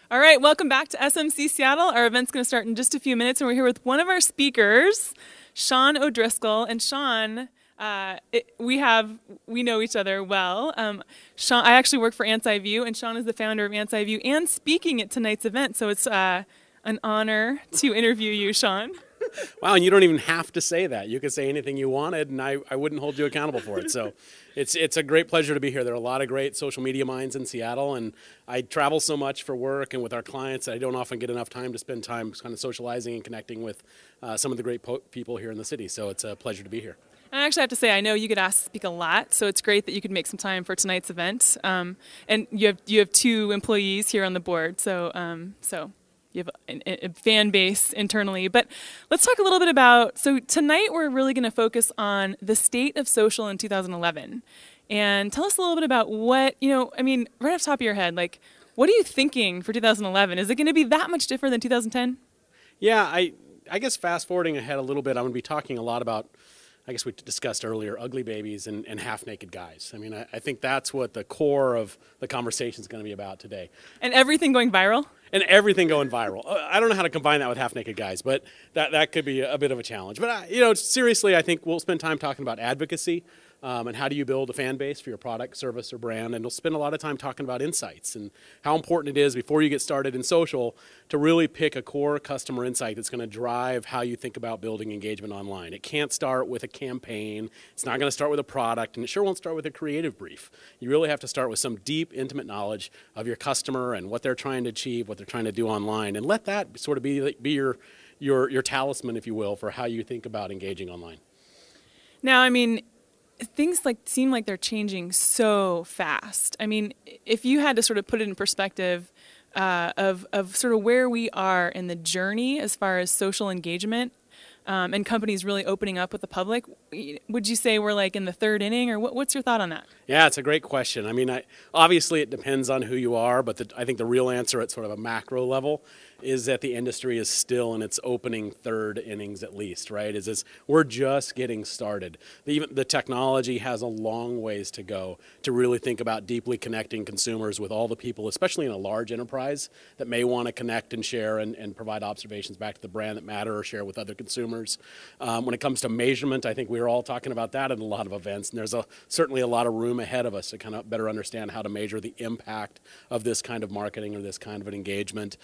All right, welcome back to SMC Seattle. Our event's going to start in just a few minutes, and we're here with one of our speakers, Sean O'Driscoll. And Sean, we know each other well. Sean, I actually work for AnsiView, and Sean is the founder of AnsiView and speaking at tonight's event. So it's an honor to interview you, Sean. Wow, and you don't even have to say that. You could say anything you wanted, and I wouldn't hold you accountable for it. So it's a great pleasure to be here. There are a lot of great social media minds in Seattle, and I travel so much for work and with our clients that I don't often get enough time to spend time kind of socializing and connecting with some of the great people here in the city. So it's a pleasure to be here. And I actually have to say, I know you get asked to speak a lot, so it's great that you could make some time for tonight's event. And you have two employees here on the board, so you have a fan base internally. But let's talk a little bit about, so tonight we're really going to focus on the state of social in 2011. And tell us a little bit about what, right off the top of your head, like, what are you thinking for 2011? Is it going to be that much different than 2010? Yeah, I guess fast forwarding ahead a little bit, I'm going to be talking a lot about, I guess we discussed earlier, ugly babies and half-naked guys. I mean, I think that's what the core of the conversation is going to be about today. And everything going viral? And everything going viral. I don't know how to combine that with half-naked guys, but that could be a bit of a challenge. But, seriously, I think we'll spend time talking about advocacy and how do you build a fan base for your product, service, or brand. And we'll spend a lot of time talking about insights and how important it is before you get started in social to really pick a core customer insight that's going to drive how you think about building engagement online. It can't start with a campaign. It's not going to start with a product, and it sure won't start with a creative brief. You really have to start with some deep, intimate knowledge of your customer and what they're trying to achieve, what they're trying to do online, and let that sort of be your talisman, if you will, for how you think about engaging online. Now, things seem like they're changing so fast. If you had to sort of put it in perspective of sort of where we are in the journey as far as social engagement and companies really opening up with the public, would you say we're like in the third inning, or what's your thought on that? Yeah, it's a great question. Obviously it depends on who you are, but I think the real answer at sort of a macro level is that the industry is still in its opening third innings at least, right? We're just getting started. Even the technology has a long ways to go to really think about deeply connecting consumers with all the people, especially in a large enterprise, that may want to connect and share and provide observations back to the brand that matter or share with other consumers. When it comes to measurement, I think we're all talking about that at a lot of events, and there's certainly a lot of room ahead of us to kind of better understand how to measure the impact of this kind of marketing or this kind of an engagement.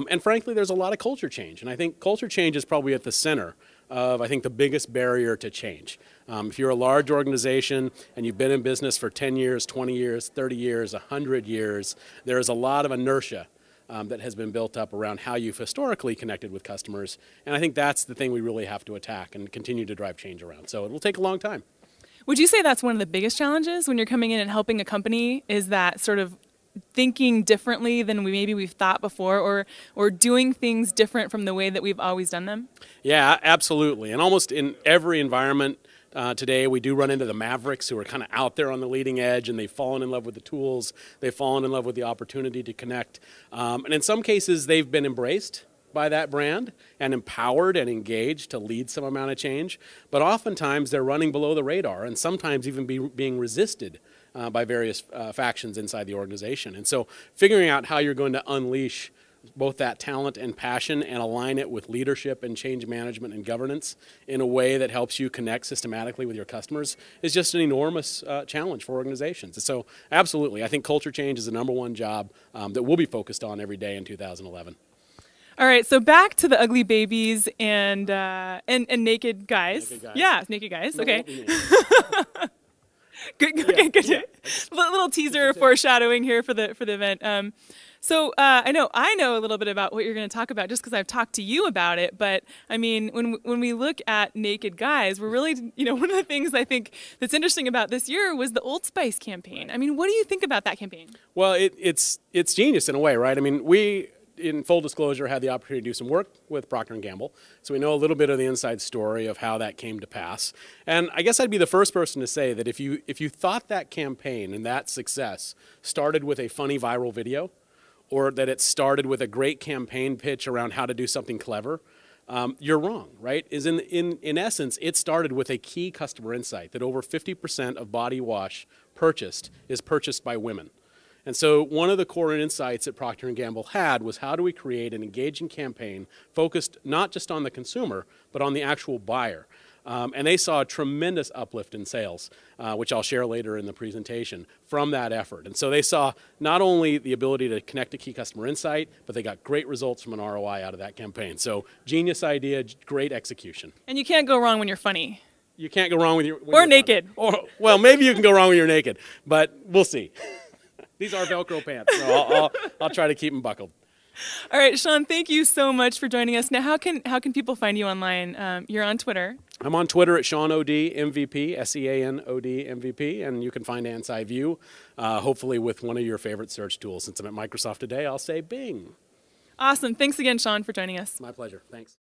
And frankly, there's a lot of culture change, and I think culture change is probably at the center of, I think, the biggest barrier to change. If you're a large organization and you've been in business for 10 years, 20 years, 30 years, 100 years, there's a lot of inertia that has been built up around how you've historically connected with customers, and I think that's the thing we really have to attack and continue to drive change around. So it'll take a long time. Would you say that's one of the biggest challenges when you're coming in and helping a company, is that sort of thinking differently than we've thought before, or doing things different from the way that we've always done them? Yeah, absolutely. And almost in every environment today, we do run into the mavericks who are kind of out there on the leading edge, and they've fallen in love with the tools, they've fallen in love with the opportunity to connect. And in some cases, they've been embraced by that brand and empowered and engaged to lead some amount of change. But oftentimes, they're running below the radar and sometimes even being resisted by various factions inside the organization. And so figuring out how you're going to unleash both that talent and passion and align it with leadership and change management and governance in a way that helps you connect systematically with your customers is just an enormous challenge for organizations. And so absolutely, I think culture change is the #1 job that we'll be focused on every day in 2011. All right, so back to the ugly babies and naked guys. Naked guys. Yeah, naked guys. No, okay. Good. Yeah, Okay. Good. yeah. Little teaser foreshadowing here for the event. So I know a little bit about what you're going to talk about just because I've talked to you about it. But when we look at naked guys, we're really, one of the things I think that's interesting about this year was the Old Spice campaign. What do you think about that campaign? Well, it's genius in a way, right? We, in full disclosure, had the opportunity to do some work with Procter & Gamble, so we know a little bit of the inside story of how that came to pass. And I guess I'd be the first person to say that if you thought that campaign and that success started with a funny viral video, or that it started with a great campaign pitch around how to do something clever, you're wrong, right? In essence, it started with a key customer insight that over 50% of body wash purchased is purchased by women. And so one of the core insights that Procter & Gamble had was, how do we create an engaging campaign focused not just on the consumer, but on the actual buyer? And they saw a tremendous uplift in sales, which I'll share later in the presentation, from that effort. And so they saw not only the ability to connect to key customer insight, but they got great results from an ROI out of that campaign. So genius idea, great execution. And you can't go wrong when you're funny. You can't go wrong when you're Or naked. Or, well, maybe you can go wrong when you're naked, but we'll see. These are Velcro pants, so I'll try to keep them buckled. All right, Sean, thank you so much for joining us. Now, how can people find you online? You're on Twitter. I'm on Twitter at SeanOD MVP, SeanOD MVP, and you can find Ansci View, hopefully with one of your favorite search tools. Since I'm at Microsoft today, I'll say Bing. Awesome. Thanks again, Sean, for joining us. My pleasure. Thanks.